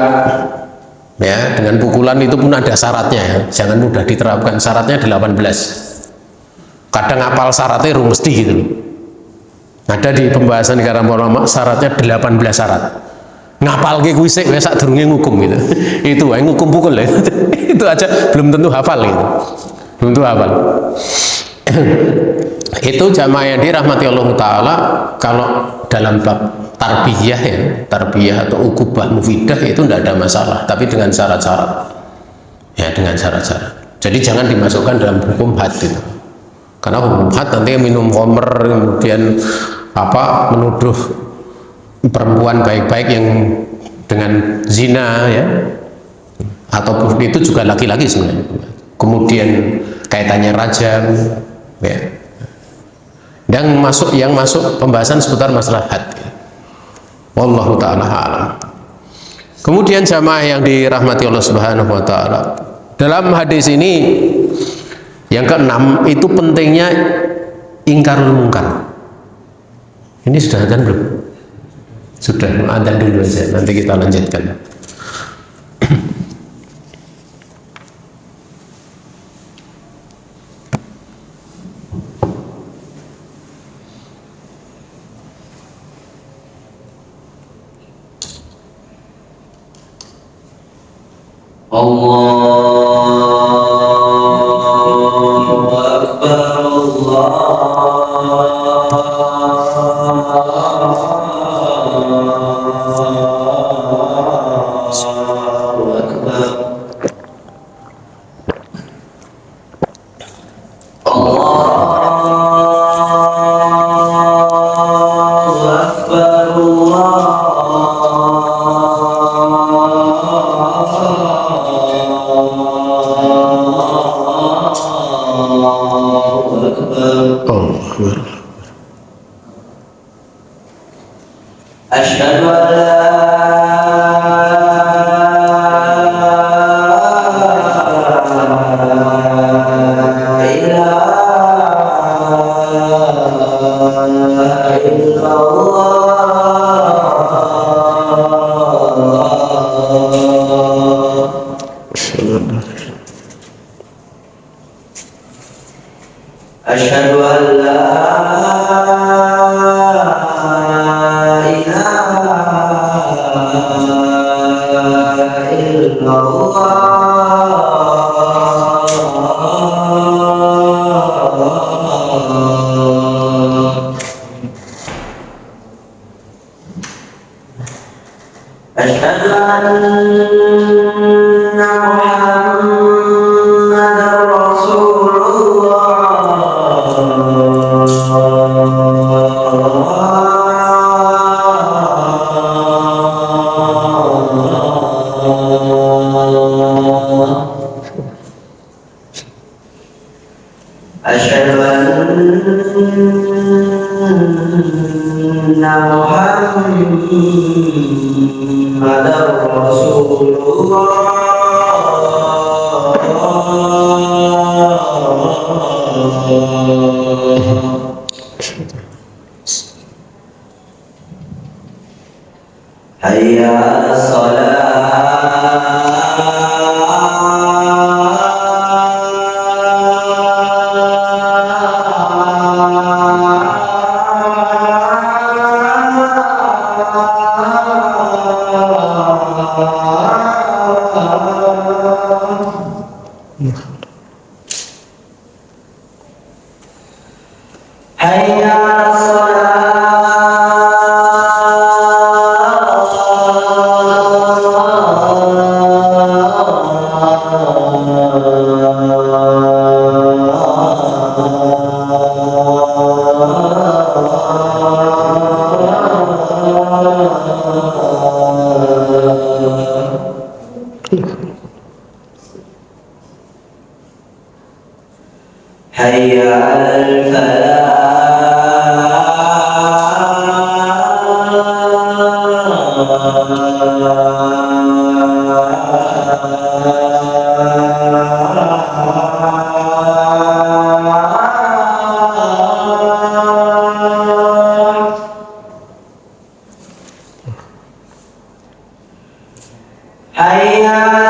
ya dengan pukulan itu pun ada syaratnya ya, jangan mudah diterapkan. Syaratnya 18. Kadang apal syaratnya mesti gitu loh. Ada di pembahasan di kalangan ulama syaratnya 18 syarat. Ngapal ke kuisik wes sak durunge ngukum gitu. Itu wae ngukum pukul ya. Itu aja belum tentu hafal gitu. Belum tentu hafal. Itu jamaah yang dirahmati Allah taala, kalau dalam bab tarbiyah ya, tarbiyah atau ukubah mufidah itu tidak ada masalah, tapi dengan syarat-syarat. Ya, dengan syarat-syarat. Jadi jangan dimasukkan dalam hukum had gitu. Karena hukum had nanti minum khamr, kemudian apa, menuduh perempuan baik-baik yang dengan zina ya, ataupun itu juga laki-laki sebenarnya, kemudian kaitannya rajam ya, yang masuk pembahasan seputar masalah had ya. Wallahu ta'ala a'lam. Kemudian jamaah yang dirahmati Allah subhanahu wa ta'ala, dalam hadis ini yang keenam itu pentingnya ingkarul mungkar. Ini sudah adzan belum? Sudah, adzan dulu aja, nanti kita lanjutkan. Allahu Akbar, Allahu Akbar. Allahu Akbar, Asyhadu an la ilaha illallah. Asyhadu an la ilaha illallah. Asyhadu anna Muhammadar Rasulullah. أشهد أن محمدا رسول الله. حي على حي على حي على الفلاح. حي على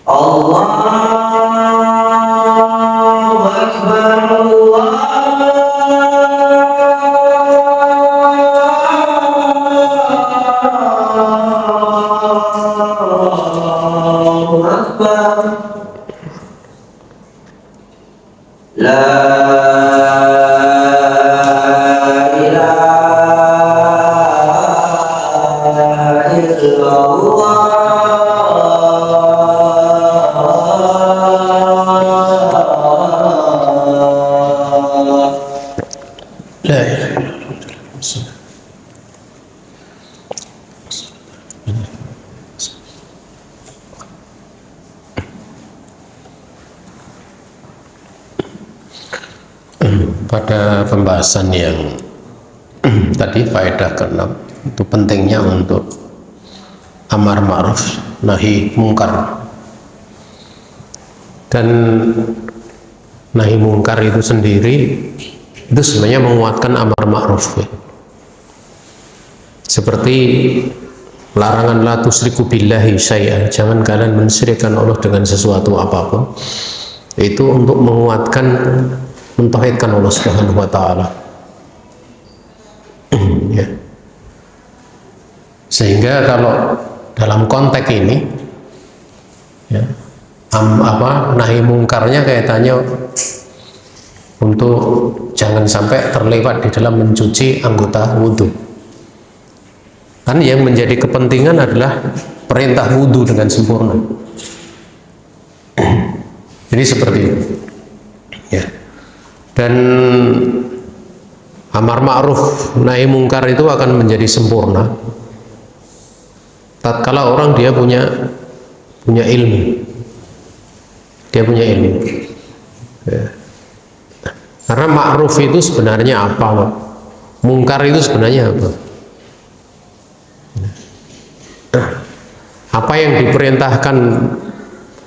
الله أكبر. الله أكبر. لا إله إلا الله. La ilaha illallah. Pada pembahasan yang tadi faedah ke-6 itu pentingnya untuk amar ma'ruf nahi mungkar, dan nahi mungkar itu sendiri itu sebenarnya menguatkan amar ma'ruf ya. Seperti larangan la tusyriku billahi syai'an, jangan kalian mensyirikkan Allah dengan sesuatu apapun, itu untuk menguatkan, mentauhidkan Allah Subhanahu wa taala. Ya. Sehingga kalau dalam konteks ini ya, nahi mungkarnya kaitannya untuk jangan sampai terlewat di dalam mencuci anggota wudhu. Kan yang menjadi kepentingan adalah perintah wudhu dengan sempurna. Jadi seperti itu. Ya. Dan amar ma'ruf nahi mungkar itu akan menjadi sempurna tatkala orang dia punya ilmu. Dia punya ilmu. Ya. Karena ma'ruf itu sebenarnya apa? Mungkar itu sebenarnya apa? Apa yang diperintahkan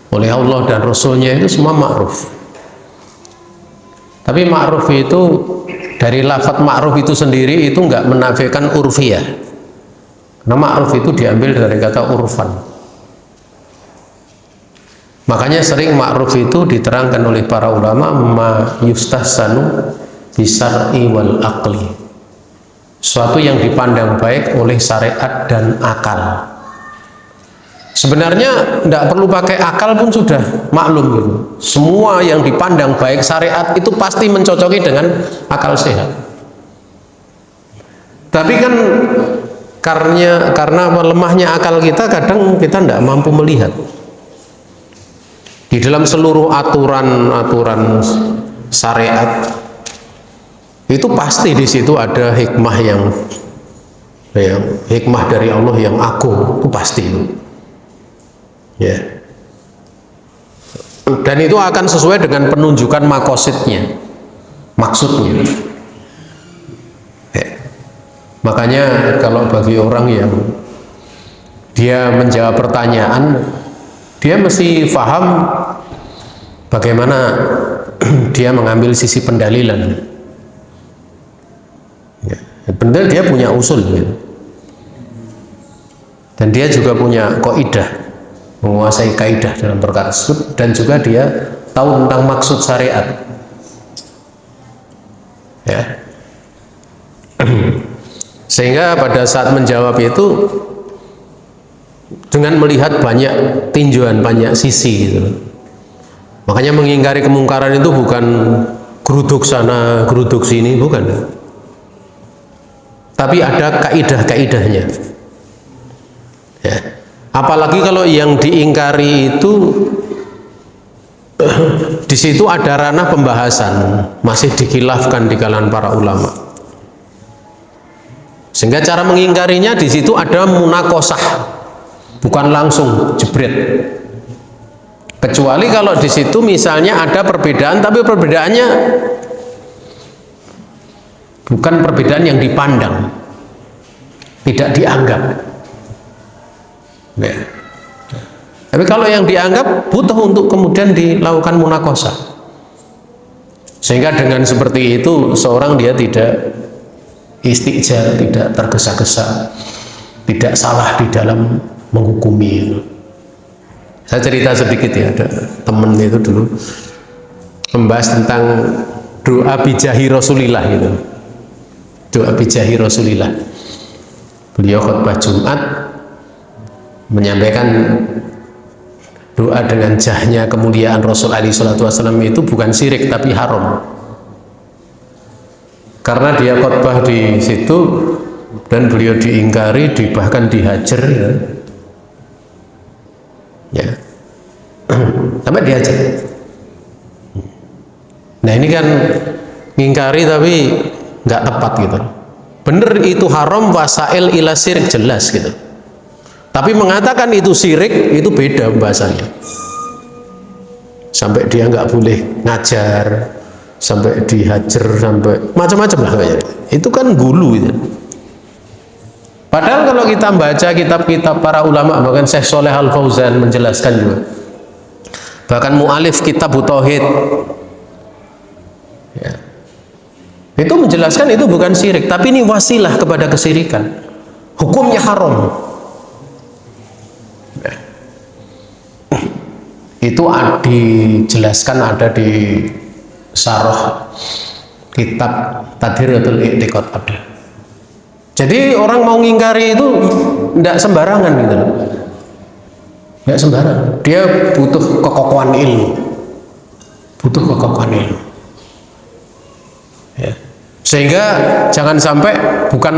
oleh Allah dan Rasulnya itu semua ma'ruf. Tapi ma'ruf itu dari lafaz ma'ruf itu sendiri itu enggak menafikan urfiyah. Karena ma'ruf itu diambil dari kata urfan. Makanya sering ma'ruf itu diterangkan oleh para ulama ma yustahsanu bisar'i wal aqli, suatu yang dipandang baik oleh syariat dan akal. Sebenarnya tidak perlu pakai akal pun sudah maklum gitu. Semua yang dipandang baik syariat itu pasti mencocoki dengan akal sehat. Tapi kan karena lemahnya akal kita, kadang kita tidak mampu melihat di dalam seluruh aturan syariat itu pasti di situ ada hikmah yang hikmah dari Allah yang agung, itu pasti itu. Ya. Dan itu akan sesuai dengan penunjukan makosidnya, maksudnya. Ya. Makanya kalau bagi orang yang dia menjawab pertanyaan, dia mesti paham bagaimana dia mengambil sisi pendalilan. Ya. Benar, dia punya usul gitu. Dan dia juga punya kaidah, menguasai kaidah dalam perkara tersebut, dan juga dia tahu tentang maksud syariat. Ya. Sehingga pada saat menjawab itu dengan melihat banyak tinjauan, banyak sisi gitu. Makanya mengingkari kemungkaran itu bukan geruduk sana, geruduk sini, bukan. Tapi ada kaidah-kaidahnya. Ya. Apalagi kalau yang diingkari itu di situ ada ranah pembahasan, masih dikhilafkan di kalangan para ulama. Sehingga cara mengingkarinya di situ ada munakosah, bukan langsung jebret. Kecuali kalau di situ misalnya ada perbedaan, tapi perbedaannya bukan perbedaan yang dipandang, tidak dianggap. Ya. Tapi kalau yang dianggap butuh untuk kemudian dilakukan munakosah. Sehingga dengan seperti itu seorang dia tidak istijal, tidak tergesa-gesa, tidak salah di dalam menghukumi. Saya cerita sedikit ya, ada temen itu dulu membahas tentang doa bijahi Rasulillah gitu. Doa bijahi Rasulillah. Beliau khutbah Jumat menyampaikan doa dengan jahnya kemuliaan Rasul alaihi salatu wasallam itu bukan syirik tapi haram. Karena dia khutbah di situ dan beliau diingkari, bahkan dihajar ya. Ya. Sampai dihajar. Nah, ini kan ngingkari tapi nggak tepat gitu. Bener itu haram, wasail ila syirik, jelas gitu. Tapi mengatakan itu syirik itu beda bahasanya. Sampai dia nggak boleh ngajar, sampai dihajar, sampai macam-macam lah kayaknya. Itu kan gulu itu. Padahal kalau kita baca kitab-kitab para ulama, bahkan Syekh Shalih Al Fauzan menjelaskan juga. Bahkan mu'alif kitab Tauhid ya, itu menjelaskan itu bukan syirik, tapi ini wasilah kepada kesyirikan. Hukumnya haram. Ya. Itu dijelaskan ada di syarah kitab Tadhiratul I'tiqad ada. Jadi orang mau ngingkari itu tidak sembarangan gitu loh. Tidak sembarangan. Dia butuh kekokohan ilmu. Butuh kekokohan ilmu. Ya. Sehingga jangan sampai bukan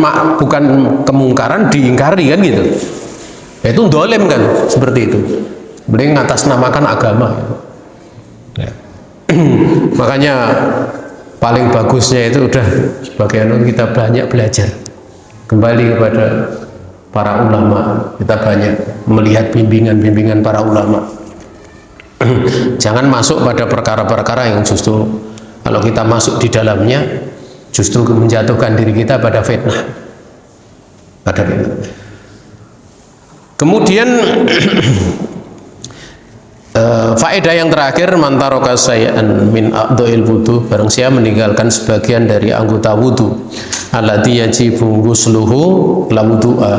kemungkaran diingkari kan gitu. Ya, itu dolim kan seperti itu. Beliau ngatasnamakan agama. Gitu. Ya. Makanya paling bagusnya itu udah sebagian kita banyak belajar. Kembali kepada para ulama, kita banyak melihat bimbingan-bimbingan para ulama. Jangan masuk pada perkara-perkara yang justru kalau kita masuk di dalamnya justru menjatuhkan diri kita pada fitnah. Pada fitnah. Kemudian faedah yang terakhir, mantaroka sayyan min a'dha'il wudu, barang siapa meninggalkan sebagian dari anggota wudu alladzi yajibu ghusluhu la wudu'a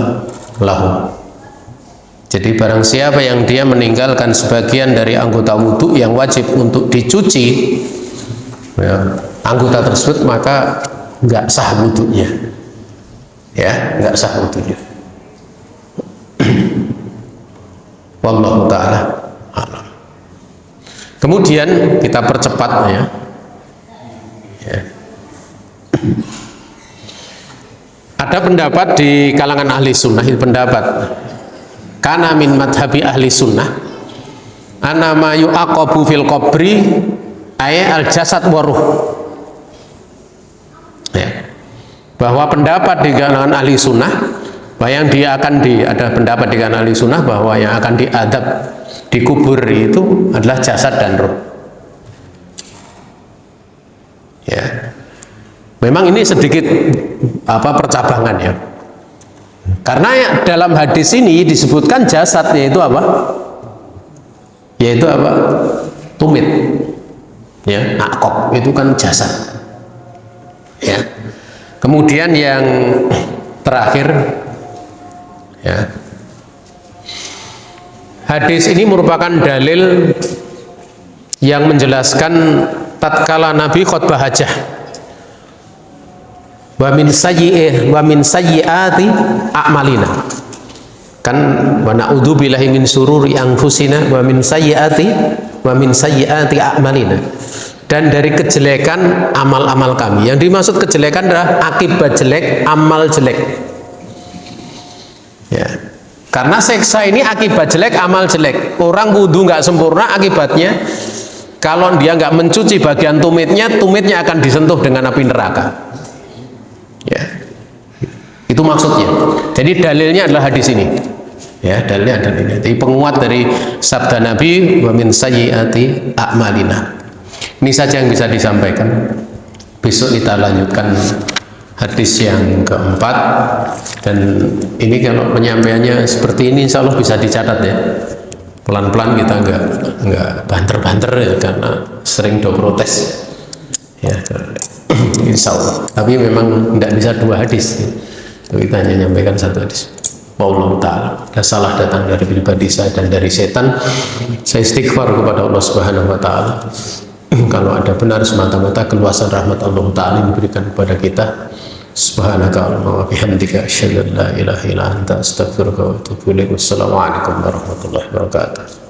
lahu. Jadi barang siapa yang dia meninggalkan sebagian dari anggota wudu yang wajib untuk dicuci ya, anggota tersebut, maka nggak sah wudunya. Ya, nggak sah wudunya. Wallahu ta'ala alam. Kemudian kita percepat ya. Ada pendapat di kalangan ahli sunnah, ini pendapat kana min madhabi ahli sunnah ana ma yu'aqabu fil qabri ay al jasad waruh, ya. Bahwa pendapat di kalangan ahli sunnah bahwa yang dia akan ada pendapat di kalangan ahli sunnah bahwa yang akan diadab di kubur itu adalah jasad dan roh, ya. Memang ini sedikit percabangan ya, karena dalam hadis ini disebutkan jasad, yaitu apa? Yaitu apa? Tumit, ya, akok itu kan jasad, ya. Kemudian yang terakhir, ya, hadis ini merupakan dalil yang menjelaskan tatkala Nabi khutbah hajah, wa min sayyiati a'malina, kan wa na'udzu billahi min sururi anfusina wa min sayyiati a'malina, dan dari kejelekan amal-amal kami. Yang dimaksud kejelekan adalah akibat jelek, amal jelek, ya. Karena seksa ini akibat jelek, amal jelek. Orang wudhu nggak sempurna, akibatnya kalau dia nggak mencuci bagian tumitnya akan disentuh dengan api neraka. Ya, itu maksudnya. Jadi dalilnya adalah hadis ini. Ya, dalilnya adalah ini. Jadi penguat dari sabda Nabi wa min sayyiati a'malina. Ini saja yang bisa disampaikan. Besok kita lanjutkan hadis yang keempat, dan ini kalau penyampaiannya seperti ini insya Allah bisa dicatat ya. Pelan-pelan, kita nggak banter-banter ya, karena sering do protes ya. Insya Allah. Tapi memang tidak bisa dua hadis. Kita hanya menyampaikan satu hadis. Wallahu ta'ala. Ada salah datang dari pribadi saya dan dari setan. Saya istighfar kepada Allah Subhanahu wa ta'ala. Kalau ada benar semata-mata keluasan rahmat Allah ta'ala diberikan kepada kita. Subhanaka Allahumma wa bihamdika asyhadu an la ilaha illa anta astaghfiruka wa atubu ilaik. Wassalamualaikum warahmatullahi wabarakatuh.